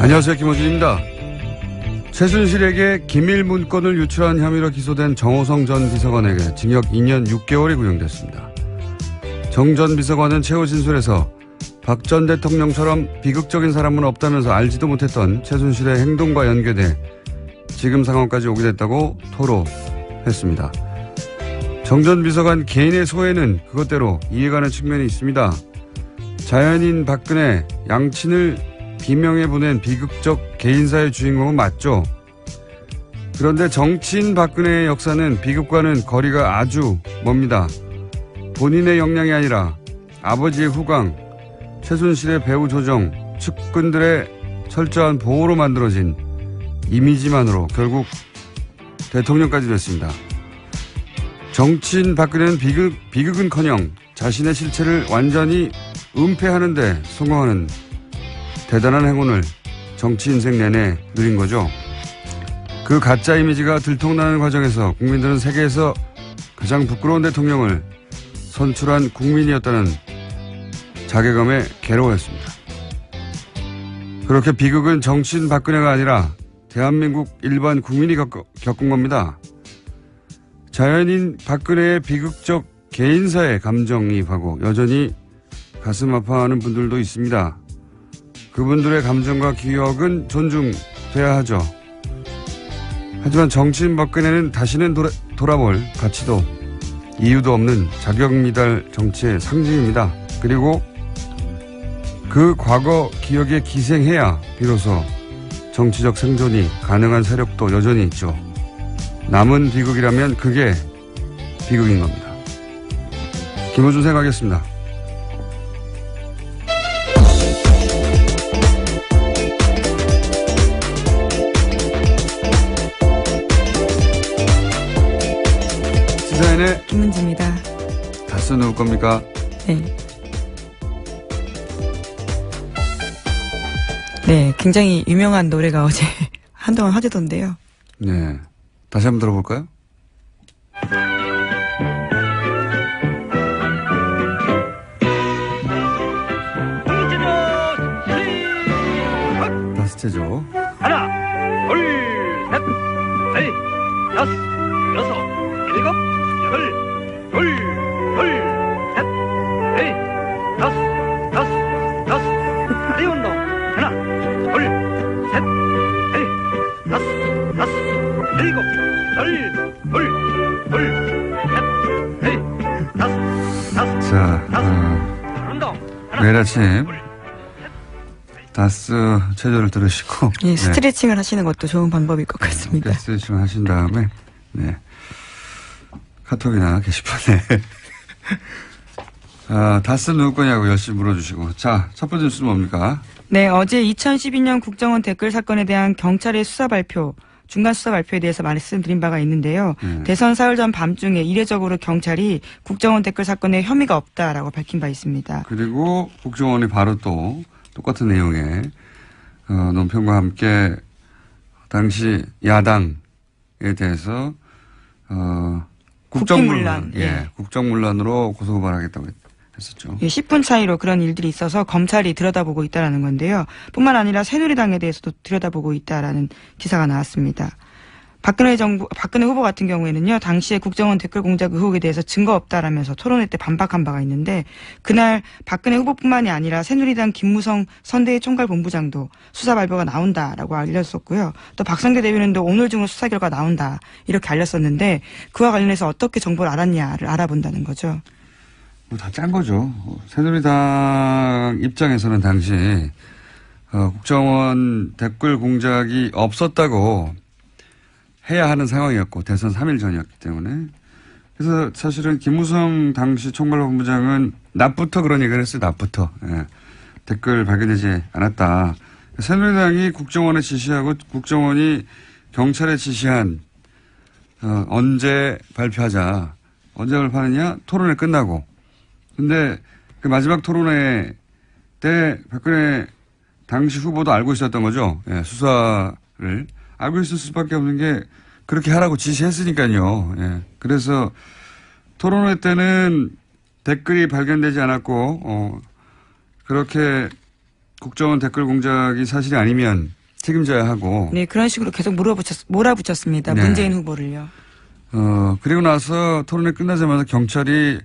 안녕하세요. 김호준입니다. 최순실에게 기밀 문건을 유출한 혐의로 기소된 정호성 전 비서관에게 징역 2년 6개월이 구형됐습니다. 정 전 비서관은 최후 진술에서 박 전 대통령처럼 비극적인 사람은 없다면서 알지도 못했던 최순실의 행동과 연계돼 지금 상황까지 오게 됐다고 토로했습니다. 정 전 비서관 개인의 소회는 그것대로 이해가는 측면이 있습니다. 자연인 박근혜, 양친을 비명에 보낸 비극적 개인사의 주인공은 맞죠. 그런데 정치인 박근혜의 역사는 비극과는 거리가 아주 멉니다. 본인의 역량이 아니라 아버지의 후광, 최순실의 배후 조정, 측근들의 철저한 보호로 만들어진 이미지만으로 결국 대통령까지 됐습니다. 정치인 박근혜는 비극은커녕 자신의 실체를 완전히 은폐하는 데 성공하는 대단한 행운을 정치 인생 내내 누린 거죠. 그 가짜 이미지가 들통나는 과정에서 국민들은 세계에서 가장 부끄러운 대통령을 선출한 국민이었다는 자괴감에 괴로워했습니다. 그렇게 비극은 정치인 박근혜가 아니라 대한민국 일반 국민이 겪은 겁니다. 자연인 박근혜의 비극적 개인사에 감정이입하고 여전히 가슴 아파하는 분들도 있습니다. 그분들의 감정과 기억은 존중돼야 하죠. 하지만 정치인 박근혜는 다시는 돌아볼 가치도 이유도 없는 자격미달 정치의 상징입니다. 그리고 그 과거 기억에 기생해야 비로소 정치적 생존이 가능한 세력도 여전히 있죠. 남은 비극이라면 그게 비극인 겁니다. 김호준 생각하겠습니다. 시사인의 김은지입니다. 다스 누구 겁니까? 네. 네, 굉장히 유명한 노래가 어제 한동안 화제던데요. 네. 다시 한번 들어볼까요? 다스체조. 하나, 둘, 셋, 넷, 다섯, 여섯, 일곱, 여덟, 둘, 셋, 넷, 다섯, 다리 운동. 하나, 둘, 셋, 넷, 다섯, 일곱, 여덟, 둘, 셋, 넷, 다섯. 자, 운동. 매일 아침 다스 체조를 들으시고 예, 스트레칭을 하시는 것도 좋은 방법일 것 같습니다. 스트레칭을 하신 다음에 네. 카톡이나 게시판에 다스 누구 거냐고 열심히 물어주시고. 자, 첫 번째 뉴스는 뭡니까? 네, 어제 2012년 국정원 댓글 사건에 대한 경찰의 수사 발표, 중간 수사 발표에 대해서 말씀드린 바가 있는데요. 대선 사흘 전 밤중에 이례적으로 경찰이 국정원 댓글 사건에 혐의가 없다라고 밝힌 바 있습니다. 그리고 국정원이 바로 또 똑같은 내용의 논평과 함께 당시 야당에 대해서 국정문란, 예. 국정문란으로 고소고발하겠다고 했었죠. 예, 10분 차이로 그런 일들이 있어서 검찰이 들여다보고 있다라는 건데요. 뿐만 아니라 새누리당에 대해서도 들여다보고 있다라는 기사가 나왔습니다. 박근혜 후보 같은 경우에는요, 당시에 국정원 댓글 공작 의혹에 대해서 증거 없다라면서 토론회 때 반박한 바가 있는데, 그날 박근혜 후보뿐만이 아니라 새누리당 김무성 선대위 총괄본부장도 수사 발표가 나온다라고 알렸었고요. 또 박성계 대변인도 오늘 중으로 수사 결과 나온다 이렇게 알렸었는데, 그와 관련해서 어떻게 정보를 알았냐를 알아본다는 거죠. 뭐 다 짠 거죠. 새누리당 입장에서는 당시 국정원 댓글 공작이 없었다고 해야 하는 상황이었고 대선 3일 전이었기 때문에. 그래서 사실은 김무성 당시 총괄본부장은 낮부터 그런 얘기를 했어요. 낮부터. 예. 댓글 발견되지 않았다. 새누리당이 국정원에 지시하고 국정원이 경찰에 지시한 언제 발표하자. 언제 발표하느냐? 토론회 끝나고. 근데 그 마지막 토론회 때 박근혜 당시 후보도 알고 있었던 거죠. 예, 수사를. 알고 있을 수밖에 없는 게 그렇게 하라고 지시했으니까요. 예. 그래서 토론회 때는 댓글이 발견되지 않았고 그렇게 국정원 댓글 공작이 사실이 아니면 책임져야 하고. 네, 그런 식으로 계속 몰아붙였습니다. 네. 문재인 후보를요. 그리고 나서 토론회 끝나자마자 경찰이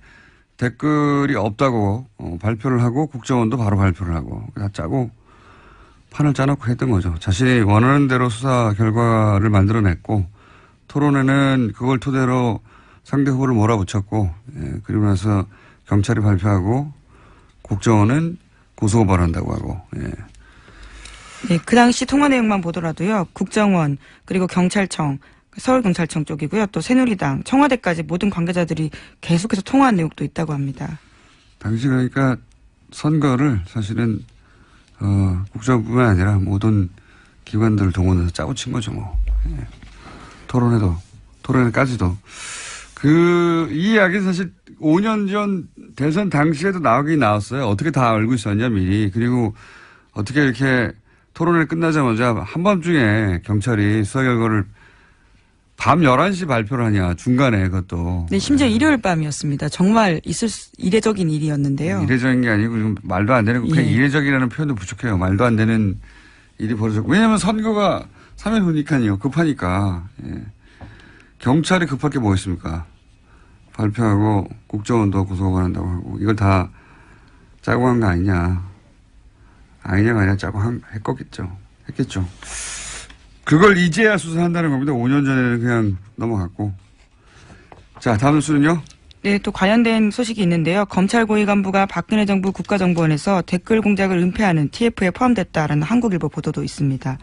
댓글이 없다고 발표를 하고 국정원도 바로 발표를 하고 다 짜고 판을 짜놓고 했던 거죠. 자신이 원하는 대로 수사 결과를 만들어냈고 토론회는 그걸 토대로 상대 후보를 몰아붙였고 그리고 나서 경찰이 발표하고 국정원은 고소고발한다고 하고. 네, 그 당시 통화 내용만 보더라도요. 국정원 그리고 경찰청 서울경찰청 쪽이고요. 또 새누리당, 청와대까지 모든 관계자들이 계속해서 통화한 내용도 있다고 합니다. 당시 그러니까 선거를 사실은 국정원뿐만 아니라 모든 기관들을 동원해서 짜고 친 거죠. 뭐. 토론회까지도. 이 이야기는 사실 5년 전 대선 당시에도 나오긴 나왔어요. 어떻게 다 알고 있었냐 미리. 그리고 어떻게 이렇게 토론회 끝나자마자 한밤중에 경찰이 수사 결과를 밤 11시 발표를 하냐, 중간에 그것도. 네, 심지어 일요일 밤이었습니다. 정말 이례적인 일이었는데요. 이례적인 게 아니고, 지금 말도 안 되는, 그냥 이례적이라는 표현도 부족해요. 말도 안 되는 일이 벌어졌고. 왜냐면 선거가 3일 후니까요. 급하니까. 경찰이 급할 게 뭐 있습니까? 발표하고 국정원도 고소고발한다고 하고, 이걸 다 짜고 한 거 아니냐. 아니냐가 아니라 짜고 했겠죠. 그걸 이제야 수사한다는 겁니다. 5년 전에는 그냥 넘어갔고. 자, 다음 뉴스는요? 네, 또 관련된 소식이 있는데요. 검찰 고위 간부가 박근혜 정부 국가정보원에서 댓글 공작을 은폐하는 TF에 포함됐다라는 한국일보 보도도 있습니다.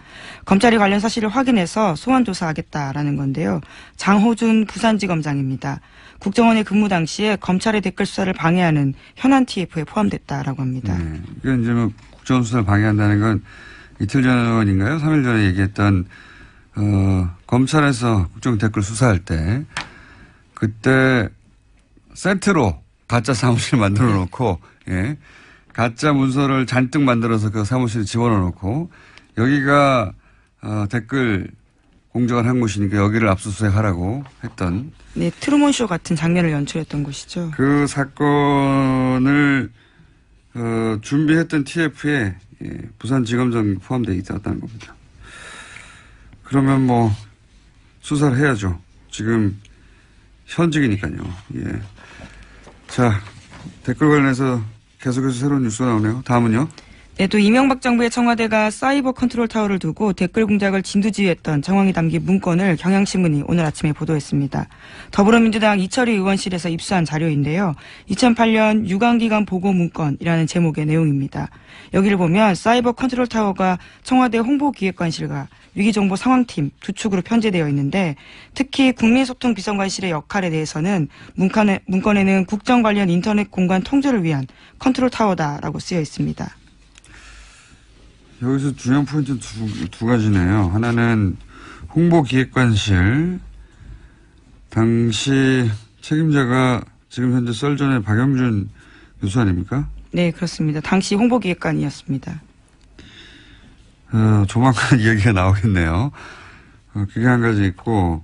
검찰이 관련 사실을 확인해서 소환 조사하겠다라는 건데요. 장호준 부산지검장입니다. 국정원의 근무 당시에 검찰의 댓글 수사를 방해하는 현안 TF에 포함됐다라고 합니다. 네, 이건 이제 뭐 국정원 수사를 방해한다는 건 이틀 전인가요? 3일 전에 얘기했던 검찰에서 국정 댓글 수사할 때 그때 세트로 가짜 사무실 만들어 놓고 가짜 문서를 잔뜩 만들어서 그 사무실에 집어넣어 놓고 여기가 댓글 공작을 한 곳이니까 여기를 압수수색하라고 했던. 네, 트루먼쇼 같은 장면을 연출했던 곳이죠. 그 사건을 준비했던 TF에 부산지검장이 포함되어 있었다는 겁니다. 그러면 뭐 수사를 해야죠. 지금 현직이니까요. 자, 댓글 관련해서 계속해서 새로운 뉴스가 나오네요. 다음은요. 네, 또 이명박 정부의 청와대가 사이버 컨트롤 타워를 두고 댓글 공작을 진두지휘했던 정황이 담긴 문건을 경향신문이 오늘 아침에 보도했습니다. 더불어민주당 이철희 의원실에서 입수한 자료인데요. 2008년 유관기관 보고 문건이라는 제목의 내용입니다. 여기를 보면 사이버 컨트롤 타워가 청와대 홍보기획관실과 위기정보 상황팀 두 축으로 편제되어 있는데 특히 국민소통비서관실의 역할에 대해서는 문건에는 국정 관련 인터넷 공간 통제를 위한 컨트롤 타워다라고 쓰여 있습니다. 여기서 중요한 포인트는 두 가지네요. 하나는 홍보기획관실 당시 책임자가 지금 현재 썰전의 박영준 교수 아닙니까? 네, 그렇습니다. 당시 홍보기획관이었습니다. 조만간 얘기가 나오겠네요. 그게 한 가지 있고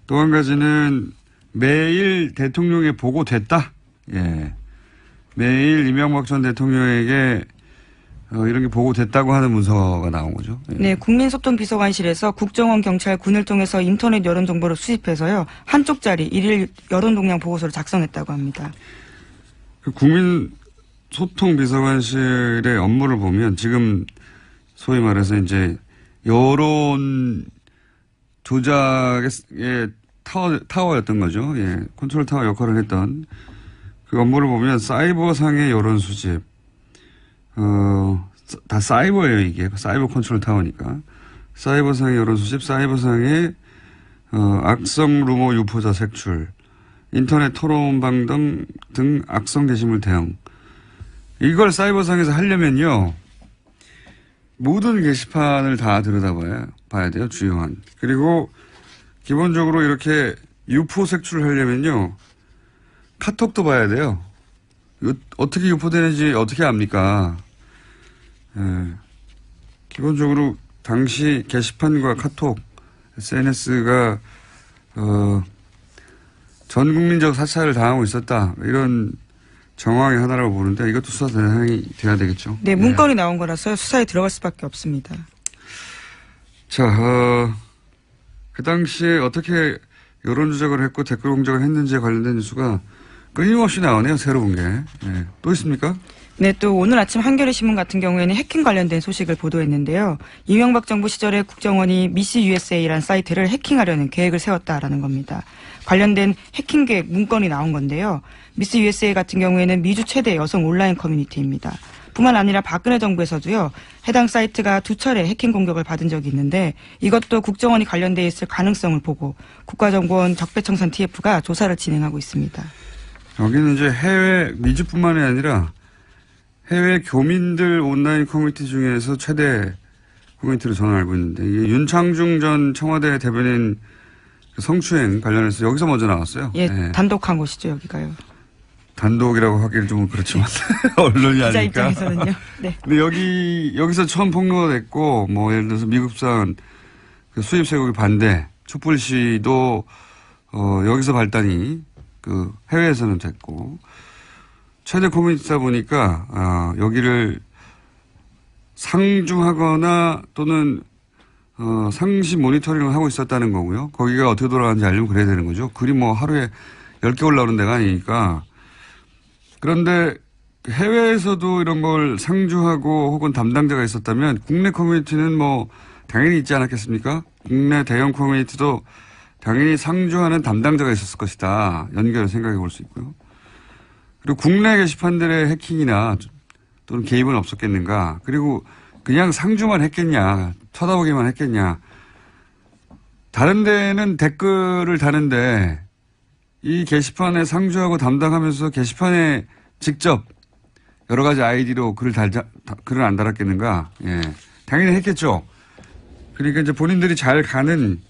또 한 가지는 매일 대통령에 보고됐다. 매일 이명박 전 대통령에게 이런 게 보고됐다고 하는 문서가 나온 거죠. 네, 국민소통비서관실에서 국정원, 경찰, 군을 통해서 인터넷 여론 정보를 수집해서요. 한 쪽짜리 일일 여론 동향 보고서를 작성했다고 합니다. 그 국민소통비서관실의 업무를 보면 지금 소위 말해서 이제 여론 조작의 타워였던 거죠. 컨트롤 타워 역할을 했던 그 업무를 보면 사이버상의 여론 수집, 다 사이버예요, 이게. 사이버 컨트롤 타워니까. 사이버상의 여론 수집, 사이버상의, 악성 루머 유포자 색출, 인터넷 토론방 등 악성 게시물 대응. 이걸 사이버상에서 하려면요, 모든 게시판을 다 들여다봐야 돼요, 주요한. 그리고 기본적으로 이렇게 유포 색출을 하려면요, 카톡도 봐야 돼요. 어떻게 유포되는지 어떻게 압니까? 기본적으로 당시 게시판과 카톡, SNS가 전 국민적 사찰을 당하고 있었다. 이런 정황의 하나라고 보는데 이것도 수사 대상이 돼야 되겠죠. 네, 문건이 나온 거라서 수사에 들어갈 수밖에 없습니다. 자, 그 당시에 어떻게 여론 조작을 했고 댓글 공작을 했는지에 관련된 뉴스가 끊임없이 나오네요. 새로운 게. 네. 또 있습니까? 네, 또 오늘 아침 한겨레 신문 같은 경우에는 해킹 관련된 소식을 보도했는데요. 이명박 정부 시절에 국정원이 미시 USA라는 사이트를 해킹하려는 계획을 세웠다라는 겁니다. 관련된 해킹 계획 문건이 나온 건데요. 미스 USA 같은 경우에는 미주 최대 여성 온라인 커뮤니티입니다. 뿐만 아니라 박근혜 정부에서도요. 해당 사이트가 2차례 해킹 공격을 받은 적이 있는데 이것도 국정원이 관련돼 있을 가능성을 보고 국가정보원 적폐청산 TF가 조사를 진행하고 있습니다. 여기는 이제 해외 미주뿐만이 아니라 해외 교민들 온라인 커뮤니티 중에서 최대 커뮤니티로 저는 알고 있는데 이게 윤창중 전 청와대 대변인 성추행 관련해서 여기서 먼저 나왔어요. 예, 네. 단독한 곳이죠, 여기가요. 단독이라고 하기는 좀 그렇지만 언론이 기자 아니니까. 입장에서는요. 네. 근데 여기서 처음 폭로가 됐고 뭐 예를 들어서 미국산 그 수입 쇠고기 반대 촛불 시도 여기서 발단이 그 해외에서는 됐고 최대 커뮤니티다 보니까 여기를 상중하거나 또는 상시 모니터링을 하고 있었다는 거고요. 거기가 어떻게 돌아가는지 알려면 그래야 되는 거죠. 글이 뭐 하루에 10개 올라오는 데가 아니니까. 그런데 해외에서도 이런 걸 상주하고 혹은 담당자가 있었다면 국내 커뮤니티는 뭐 당연히 있지 않았겠습니까? 국내 대형 커뮤니티도 당연히 상주하는 담당자가 있었을 것이다. 연결을 생각해 볼 수 있고요. 그리고 국내 게시판들의 해킹이나 또는 개입은 없었겠는가. 그리고 그냥 상주만 했겠냐. 쳐다보기만 했겠냐. 다른 데는 댓글을 다는데 이 게시판에 상주하고 담당하면서 게시판에 직접 여러 가지 아이디로 글을 안 달았겠는가. 예. 당연히 했겠죠. 그러니까 이제 본인들이 잘 가는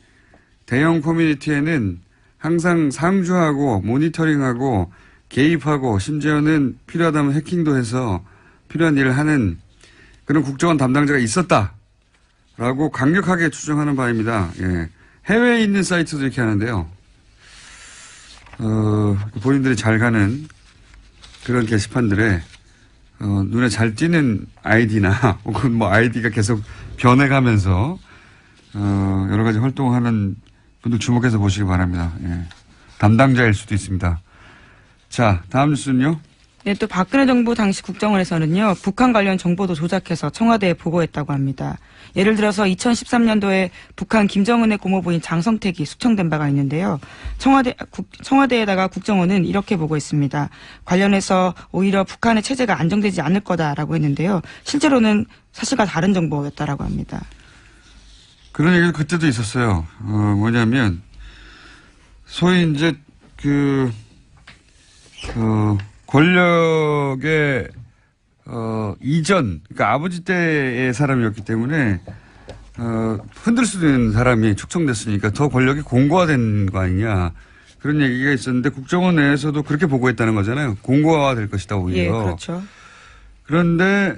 대형 커뮤니티에는 항상 상주하고 모니터링하고 개입하고 심지어는 필요하다면 해킹도 해서 필요한 일을 하는 그런 국정원 담당자가 있었다라고 강력하게 추정하는 바입니다. 예. 해외에 있는 사이트도 이렇게 하는데요. 본인들이 잘 가는 그런 게시판들에 눈에 잘 띄는 아이디나 혹은 뭐 아이디가 계속 변해가면서 여러 가지 활동하는 분들 주목해서 보시기 바랍니다. 예. 담당자일 수도 있습니다. 자, 다음 뉴스는요. 네, 또 박근혜 정부 당시 국정원에서는요, 북한 관련 정보도 조작해서 청와대에 보고했다고 합니다. 예를 들어서 2013년도에 북한 김정은의 고모부인 장성택이 숙청된 바가 있는데요. 청와대에다가 국정원은 이렇게 보고했습니다. 관련해서 오히려 북한의 체제가 안정되지 않을 거다라고 했는데요. 실제로는 사실과 다른 정보였다라고 합니다. 그런 얘기가 그때도 있었어요. 뭐냐면 소위 이제 권력의 이전, 그러니까 아버지 때의 사람이었기 때문에 흔들 수도 있는 사람이 축청됐으니까 더 권력이 공고화된 거 아니냐 그런 얘기가 있었는데 국정원 내에서도 그렇게 보고했다는 거잖아요. 공고화될 것이다 오히려. 예, 그렇죠. 그런데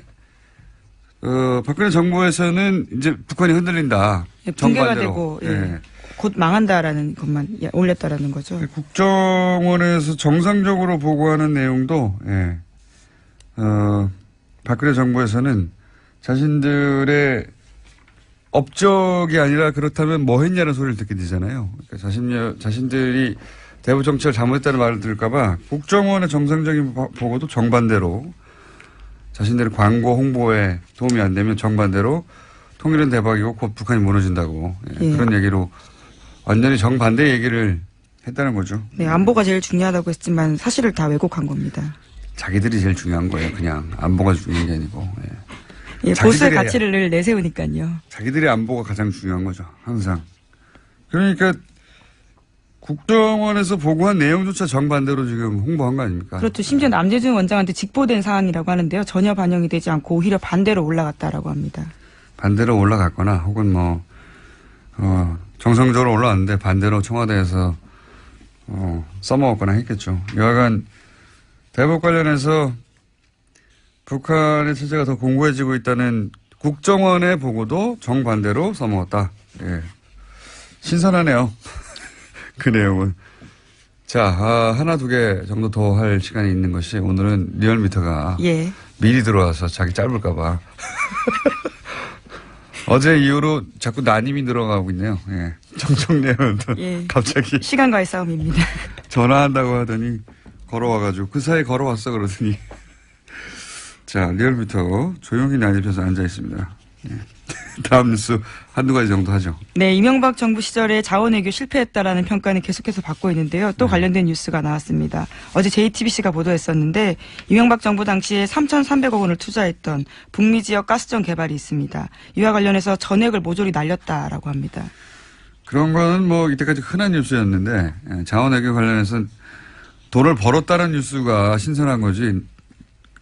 박근혜 정부에서는 이제 북한이 흔들린다. 예, 붕괴가 정반대로. 되고 예. 예. 곧 망한다라는 것만 올렸다라는 거죠. 국정원에서 정상적으로 보고하는 내용도 박근혜 정부에서는 자신들의 업적이 아니라 그렇다면 뭐 했냐는 소리를 듣게 되잖아요. 그러니까 자신들이 대북 정책을 잘못했다는 말을 들을까 봐 국정원의 정상적인 보고도 정반대로 자신들의 광고 홍보에 도움이 안 되면 정반대로 통일은 대박이고 곧 북한이 무너진다고 예. 그런 얘기로 완전히 정반대 얘기를 했다는 거죠. 네, 안보가 제일 중요하다고 했지만 사실을 다 왜곡한 겁니다. 자기들이 제일 중요한 거예요. 그냥 안보가 중요한 게 아니고. 예, 보수의 가치를 늘 내세우니까요. 자기들의 안보가 가장 중요한 거죠. 항상. 그러니까 국정원에서 보고한 내용조차 정반대로 지금 홍보한 거 아닙니까? 그렇죠. 심지어 남재준 원장한테 직보된 사안이라고 하는데요. 전혀 반영이 되지 않고 오히려 반대로 올라갔다라고 합니다. 반대로 올라갔거나 혹은 뭐 정상적으로 올라왔는데 반대로 청와대에서 써먹었거나 했겠죠. 여하간 대북 관련해서 북한의 체제가 더 공고해지고 있다는 국정원의 보고도 정반대로 써먹었다. 예. 신선하네요. 그 내용은. 자, 하나 두 개 정도 더 할 시간이 있는 것이 오늘은 리얼미터가 예. 미리 들어와서 자기 짧을까봐. 어제 이후로 자꾸 난임이 늘어가고 있네요. 예. 정청래는 예. 갑자기 시간과의 싸움입니다. 전화한다고 하더니 걸어와가지고 그 사이에 걸어왔어 그러더니 자, 리얼미터 조용히 난입해서 앉아 있습니다. 예. 다음 뉴스 한두 가지 정도 하죠. 네, 이명박 정부 시절에 자원외교 실패했다라는 평가는 계속해서 받고 있는데요. 또 관련된 뉴스가 나왔습니다. 어제 JTBC가 보도했었는데 이명박 정부 당시에 3,300억 원을 투자했던 북미 지역 가스정 개발이 있습니다. 이와 관련해서 전액을 모조리 날렸다라고 합니다. 그런 거는 뭐 이때까지 흔한 뉴스였는데 예, 자원외교 관련해서는 돈을 벌었다는 뉴스가 신선한 거지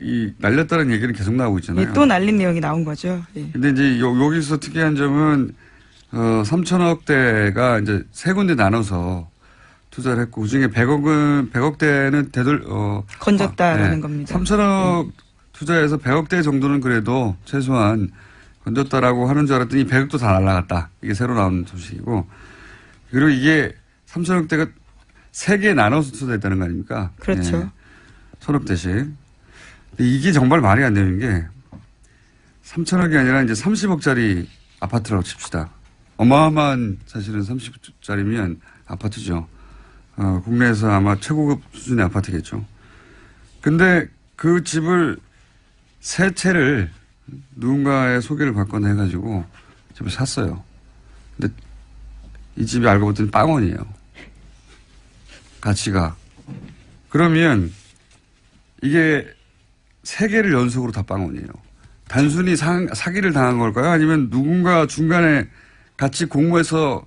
이 날렸다는 얘기는 계속 나오고 있잖아요. 예, 또 날린 내용이 나온 거죠. 예. 근데 이제 여기서 특이한 점은 3천억대가 이제 세 군데 나눠서 투자를 했고 그중에 100억대는 건졌다라는 겁니다. 3천억 투자해서 100억대 정도는 그래도 최소한 건졌다라고 하는 줄 알았더니 100억도 다 날라갔다. 이게 새로 나온 소식이고 그리고 이게 3천억대가 세 개 나눠서 투자했다는 거 아닙니까? 그렇죠. 예. 1,000억대씩. 이게 정말 말이 안 되는 게 3천억이 아니라 이제 30억짜리 아파트라고 칩시다. 어마어마한 사실은 30억짜리면 아파트죠. 국내에서 아마 최고급 수준의 아파트겠죠. 근데 그 집을 세 채를 누군가의 소개를 받거나 해가지고 집을 샀어요. 근데 이 집이 알고 봤더니 빵원이에요. 가치가. 그러면 이게 세 개를 연속으로 다 빵원이에요. 단순히 사기를 당한 걸까요? 아니면 누군가 중간에 같이 공모해서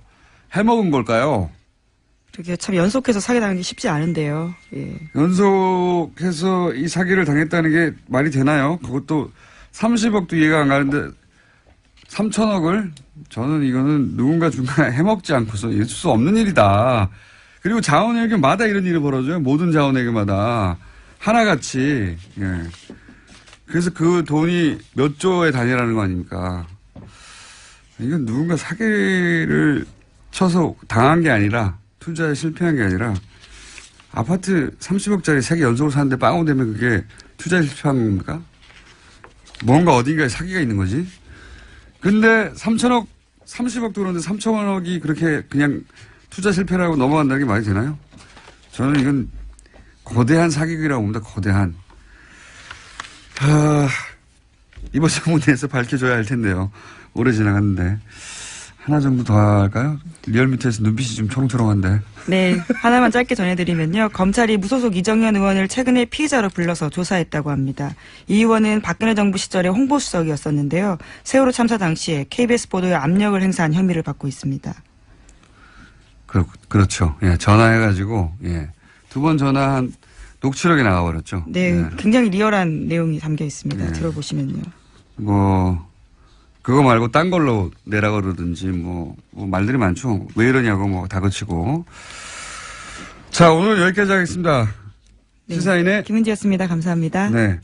해먹은 걸까요? 그게 참 연속해서 사기당하는 게 쉽지 않은데요. 예. 연속해서 이 사기를 당했다는 게 말이 되나요? 그것도 30억도 이해가 안 가는데 3천억을 저는 이거는 누군가 중간에 해먹지 않고서 있을 수 없는 일이다. 그리고 자원외교마다 이런 일이 벌어져요. 모든 자원외교마다. 하나같이. 예. 그래서 그 돈이 몇 조의 단위라는 거 아닙니까? 이건 누군가 사기를 쳐서 당한 게 아니라 투자에 실패한 게 아니라 아파트 30억짜리 3개 연속으로 사는데 빵원 되면 그게 투자에 실패한 겁니까? 뭔가 어딘가에 사기가 있는 거지. 근데 3천억, 30억도 그런데 3천억이 그렇게 그냥 투자 실패라고 넘어간다는 게 말이 되나요? 저는 이건 거대한 사기극이라고 봅니다. 거대한. 이번 정부에서 밝혀줘야 할 텐데요. 오래 지나갔는데. 하나 정도 더 할까요? 리얼미터에서 눈빛이 좀 초롱초롱한데. 네, 하나만 짧게 전해드리면요. 검찰이 무소속 이정현 의원을 최근에 피의자로 불러서 조사했다고 합니다. 이 의원은 박근혜 정부 시절에 홍보수석이었었는데요. 세월호 참사 당시에 KBS 보도에 압력을 행사한 혐의를 받고 있습니다. 그렇죠. 예, 전화해가지고, 예. 2번 전화한 녹취록이 나와버렸죠. 네, 예. 굉장히 리얼한 내용이 담겨 있습니다. 예. 들어보시면요. 그거 말고 딴 걸로 내라 그러든지 뭐 말들이 많죠. 왜 이러냐고 뭐 다그치고. 자, 오늘 여기까지 하겠습니다. 네, 시사인의 김은지였습니다. 감사합니다. 네.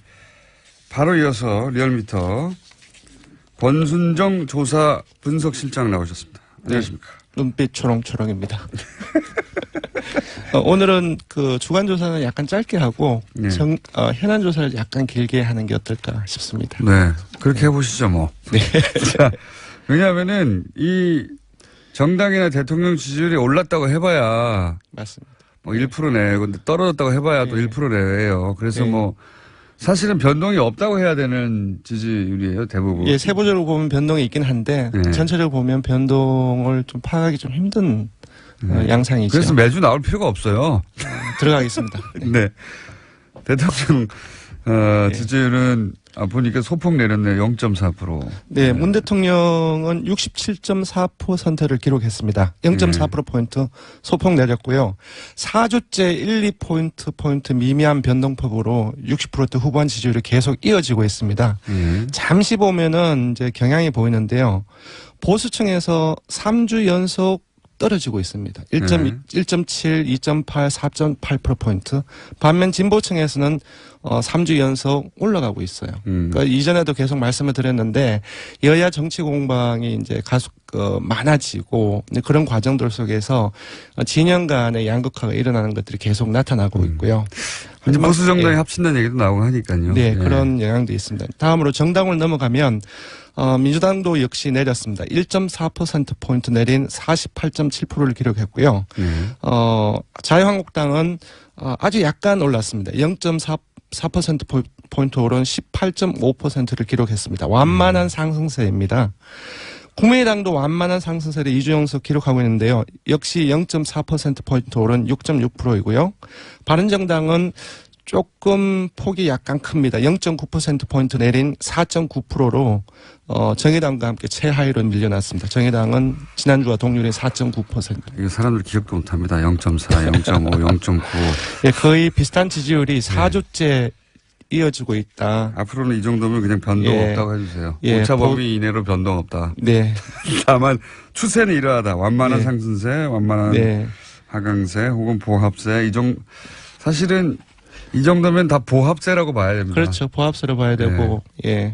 바로 이어서 리얼미터 권순정 조사 분석실장 나오셨습니다. 안녕하십니까. 눈빛 초롱초롱입니다. 오늘은 그 주간조사는 약간 짧게 하고 네. 현안 조사를 약간 길게 하는 게 어떨까 싶습니다. 네. 그렇게 해보시죠, 뭐. 네. 자, 왜냐하면은 이 정당이나 대통령 지지율이 올랐다고 해봐야 맞습니다. 뭐 1%네. 근데 떨어졌다고 해봐야 또 1%네요. 그래서 뭐 사실은 변동이 없다고 해야 되는 지지율이에요, 대부분. 예, 세부적으로 보면 변동이 있긴 한데 네. 전체적으로 보면 변동을 좀 파악하기 좀 힘든 양상이죠. 그래서 매주 나올 필요가 없어요. 들어가겠습니다. 네. 네. 대통령 지지율은 보니까 소폭 내렸네. 0.4%. 네, 문 대통령은 67.4%를 기록했습니다. 0.4%포인트 소폭 내렸고요. 4주째 1, 2포인트 미미한 변동폭으로 60%대 후반 지지율이 계속 이어지고 있습니다. 잠시 보면은 이제 경향이 보이는데요. 보수층에서 3주 연속 떨어지고 있습니다. 1.7, 2.8, 4.8%포인트. 반면 진보층에서는 3주 연속 올라가고 있어요. 그러니까 이전에도 계속 말씀을 드렸는데 여야 정치 공방이 이제 많아지고 그런 과정들 속에서 진영 간의 양극화가 일어나는 것들이 계속 나타나고 있고요. 이제 보수 정당이 예. 합친다는 얘기도 나오고 하니까요. 네, 예. 그런 영향도 있습니다. 다음으로 정당을 넘어가면 민주당도 역시 내렸습니다. 1.4%포인트 내린 48.7%를 기록했고요. 자유한국당은 아주 약간 올랐습니다. 0.4%포인트 오른 18.5%를 기록했습니다. 완만한 상승세입니다. 국민의당도 완만한 상승세를 2주 연속 기록하고 있는데요. 역시 0.4%포인트 오른 6.6%이고요. 바른정당은 조금 폭이 약간 큽니다. 0.9%포인트 내린 4.9%로 정의당과 함께 최하위로 밀려났습니다. 정의당은 지난주와 동률인 4.9%. 이거 사람들 기억도 못합니다. 0.4, 0.5, 0.9. 예, 거의 비슷한 지지율이 4주째 이어지고 있다. 앞으로는 이 정도면 그냥 변동 예. 없다고 해주세요. 예, 오차 범위 이내로 변동 없다. 네. 다만 추세는 이러하다. 완만한 네. 상승세, 완만한 네. 하강세 혹은 보합세. 사실은 이 정도면 다 보합세라고 봐야 됩니다. 그렇죠. 보합세로 봐야 되고, 예.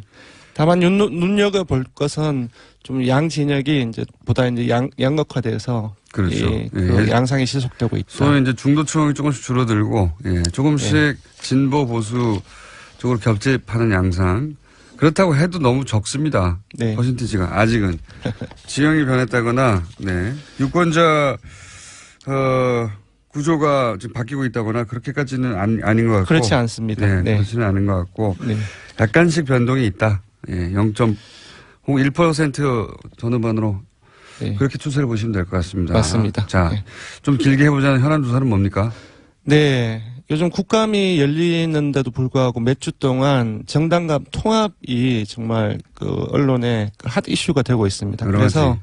다만 눈여겨볼 것은 좀 양 진영이 이제 보다 이제 양극화돼서 그렇죠. 예, 그 양상이 지속되고 있다. 소위 이제 중도층이 조금씩 줄어들고, 조금씩 진보 보수 쪽으로 겹집하는 양상. 그렇다고 해도 너무 적습니다. 네. 퍼센티지가 아직은 지형이 변했다거나, 유권자 구조가 지금 바뀌고 있다거나 그렇게까지는 아닌 것 같고. 그렇지 않습니다. 네. 그렇지는 않은 것 같고. 네. 약간씩 변동이 있다. 0.1% 전후반으로 네. 그렇게 추세를 보시면 될 것 같습니다. 맞습니다. 자, 네. 좀 길게 해보자는 현안 조사는 뭡니까? 네. 요즘 국감이 열리는데도 불구하고 몇 주 동안 정당 간 통합이 정말 그 언론의 핫 이슈가 되고 있습니다. 그래서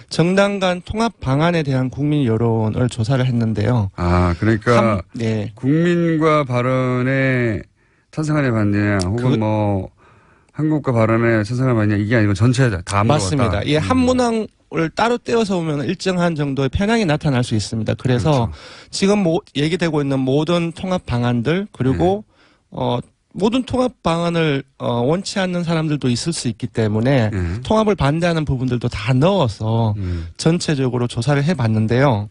정당 간 통합 방안에 대한 국민 여론을 조사를 했는데요. 그러니까 네. 국민과 발언에 찬성하냐 반대냐 혹은 한국과 발언에 찬성하냐 반대냐 이게 아니고 전체 다 물어봤다. 맞습니다. 예, 한 문항을 따로 떼어서 보면 일정한 정도의 편향이 나타날 수 있습니다. 그래서 그렇죠. 지금 얘기되고 있는 모든 통합 방안들 그리고 모든 통합 방안을 원치 않는 사람들도 있을 수 있기 때문에 통합을 반대하는 부분들도 다 넣어서 전체적으로 조사를 해봤는데요.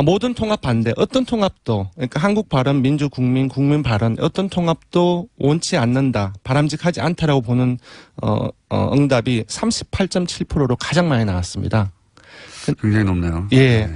모든 통합 반대, 어떤 통합도, 그러니까 한국 발언, 민주, 국민 발언, 어떤 통합도 원치 않는다, 바람직하지 않다라고 보는, 응답이 38.7%로 가장 많이 나왔습니다. 굉장히 높네요. 예.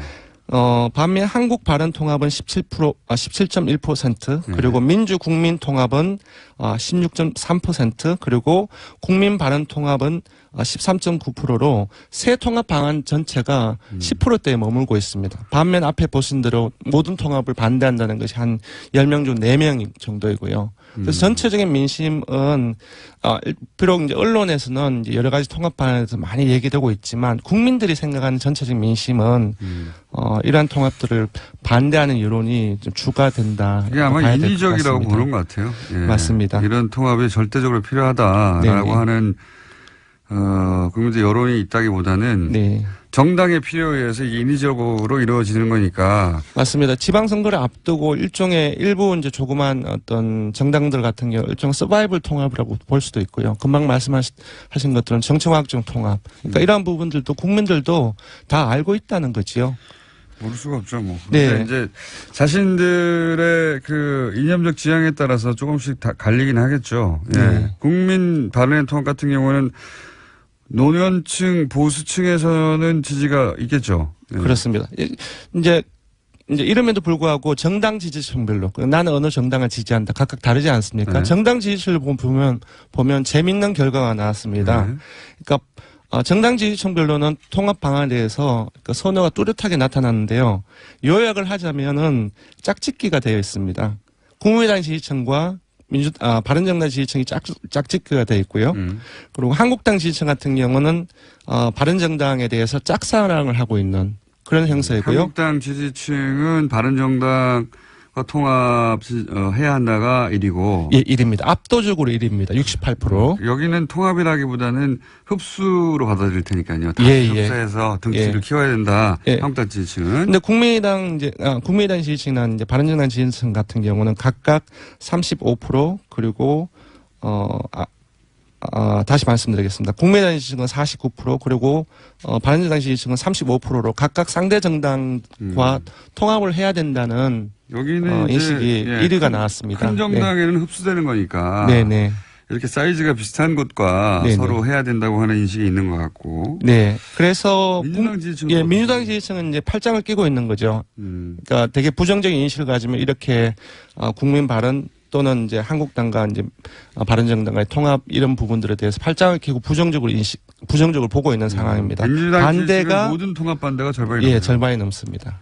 반면 한국 발언 통합은 17.1%, 그리고 민주 국민 통합은 16.3%, 그리고 국민 발언 통합은 13.9%로 새 통합 방안 전체가 10%대에 머물고 있습니다. 반면 앞에 보신 대로 모든 통합을 반대한다는 것이 한 10명 중 4명 정도이고요. 그래서 전체적인 민심은 비록 이제 언론에서는 이제 여러 가지 통합 방안에 대해서 많이 얘기되고 있지만 국민들이 생각하는 전체적인 민심은 이러한 통합들을 반대하는 여론이 좀 주가 된다. 이게 아마 인위적이라고 보는 것 같아요. 맞습니다. 이런 통합이 절대적으로 필요하다라고 하는 국민들 여론이 있다기보다는 정당의 필요에 의해서 이게 인위적으로 이루어지는 거니까. 맞습니다. 지방선거를 앞두고 일부 이제 조그만 어떤 정당들 같은 경우 일종 서바이벌 통합이라고 볼 수도 있고요. 금방 말씀하신 것들은 정치화학적 통합. 그러니까 이러한 부분들도 국민들도 다 알고 있다는 거지요. 모를 수가 없죠, 뭐. 근데 이제 자신들의 그 이념적 지향에 따라서 조금씩 다 갈리긴 하겠죠. 국민 발언의 통합 같은 경우는 노년층, 보수층에서는 지지가 있겠죠. 그렇습니다. 이제 이름에도 불구하고 정당 지지층별로 나는 어느 정당을 지지한다. 각각 다르지 않습니까? 정당 지지층을 보면 재밌는 결과가 나왔습니다. 그러니까 정당 지지층별로는 통합 방안에 대해서 선호가 뚜렷하게 나타났는데요. 요약을 하자면은 짝짓기가 되어 있습니다. 국민의당 지지층과 바른정당 지지층이 짝짓기가 되어 있고요. 그리고 한국당 지지층 같은 경우는 바른정당에 대해서 짝사랑을 하고 있는 그런 형세이고요. 한국당 지지층은 바른정당과 통합해야 한다가 1이고. 예, 1입니다. 압도적으로 1입니다. 68%. 여기는 통합이라기보다는 흡수로 받아들일 테니까요. 다 흡수해서 등치를 키워야 된다. 한국당 지지층은. 근데 국민의당 지지층이나 이제 바른정당 지지층 같은 경우는 각각 35% 그리고 다시 말씀드리겠습니다. 국민의당 지지층은 49% 그리고 바른정당 지지층은 35%로 각각 상대 정당과 통합을 해야 된다는 여기는 인식이 1위가 나왔습니다. 큰 정당에는 흡수되는 거니까. 네네. 이렇게 사이즈가 비슷한 것과 네네. 서로 해야 된다고 하는 인식이 있는 것 같고. 네. 그래서 민주당 지지층은 예, 민주당 지지층은 이제 팔짱을 끼고 있는 거죠. 그러니까 되게 부정적인 인식을 가지면 이렇게 국민 발언 또는 이제 한국당과 이제 바른정당과의 통합 이런 부분들에 대해서 팔짱을 끼고 부정적으로 보고 있는 상황입니다. 민주당 반대가 모든 통합 반대가 절반이 예, 넘어요. 절반이 넘습니다.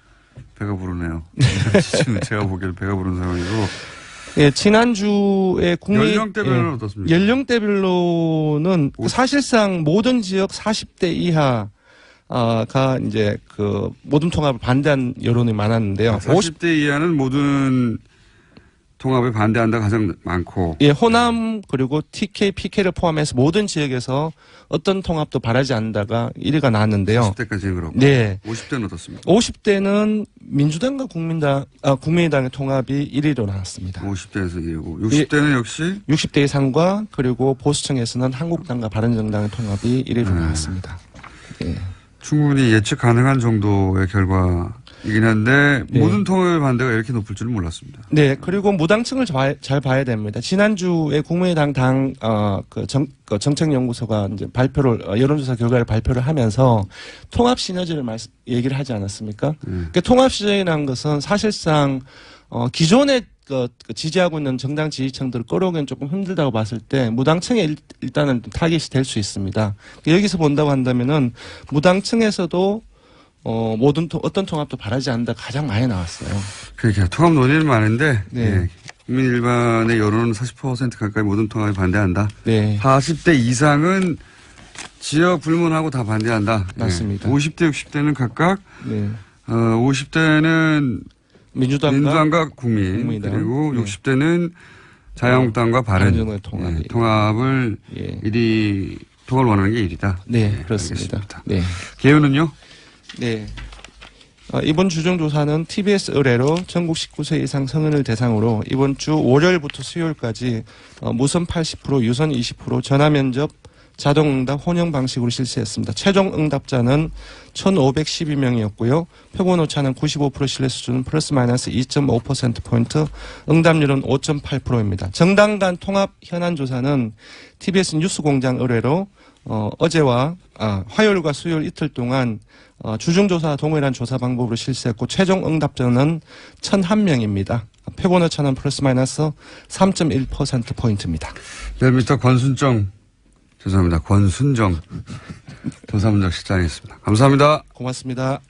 배가 부르네요. 지금 제가 보기에는 배가 부른 상황이고. 예, 지난주에 연령대별로는 어떻습니까? 연령대별로는 사실상 모든 지역 40대 이하 가 이제 그 모든 통합을 반대한 여론이 많았는데요. 40대 이하는 모든 통합에 반대한다 가장 많고. 예, 호남 그리고 TK, PK를 포함해서 모든 지역에서 어떤 통합도 바라지 않는다가 1위가 나왔는데요. 40대까지는 그렇고. 네. 50대는 어떻습니까? 50대는 민주당과 국민의당의 통합이 1위로 나왔습니다. 50대에서 2위고. 60대는 역시 60대 이상과 그리고 보수층에서는 한국당과 바른정당의 통합이 1위로 나왔습니다. 예. 충분히 예측 가능한 정도의 결과이긴 한데 네. 모든 통합의 반대가 이렇게 높을 줄은 몰랐습니다. 네, 그리고 무당층을 잘 봐야 됩니다. 지난주에 국민의당 정책연구소가 이제 여론조사 결과를 발표를 하면서 통합 시너지를 얘기를 하지 않았습니까? 그러니까 통합 시너지라는 것은 사실상 기존에 지지하고 있는 정당 지지층들을 끌어오기는 조금 힘들다고 봤을 때 무당층에 일단은 타깃이 될 수 있습니다. 여기서 본다고 한다면은 무당층에서도 어떤 통합도 바라지 않는다 가장 많이 나왔어요. 그러니까 통합 논의는 많은데 네. 예. 국민 일반의 여론은 40% 가까이 모든 통합에 반대한다. 네. 40대 이상은 지역 불문하고 다 반대한다. 맞습니다. 50대, 60대는 각각 네. 50대는 민주당과 국민의당. 그리고 네. 60대는 자유한국당과 바른정당의 통합을 예. 통합을 원하는 게 1위다. 네, 그렇습니다. 알겠습니다. 네. 개요는요? 네. 이번 주정조사는 TBS 의뢰로 전국 19세 이상 성인을 대상으로 이번 주 월요일부터 수요일까지 무선 80%, 유선 20%, 전화면접, 자동응답 혼영 방식으로 실시했습니다. 최종 응답자는 1,512명이었고요. 표본 오차는 95% 신뢰 수준은 플러스 마이너스 2.5%포인트, 응답률은 5.8%입니다. 정당 간 통합 현안 조사는 TBS 뉴스공장 의뢰로 어제와 화요일과 수요일 이틀 동안 주중조사 동일한 조사 방법으로 실시했고 최종 응답자는 1,001명입니다. 표본 오차는 플러스 마이너스 3.1%포인트입니다. 네, 미스터 권순정. 죄송합니다. 권순정 조사분석 실장이었습니다. 감사합니다. 고맙습니다.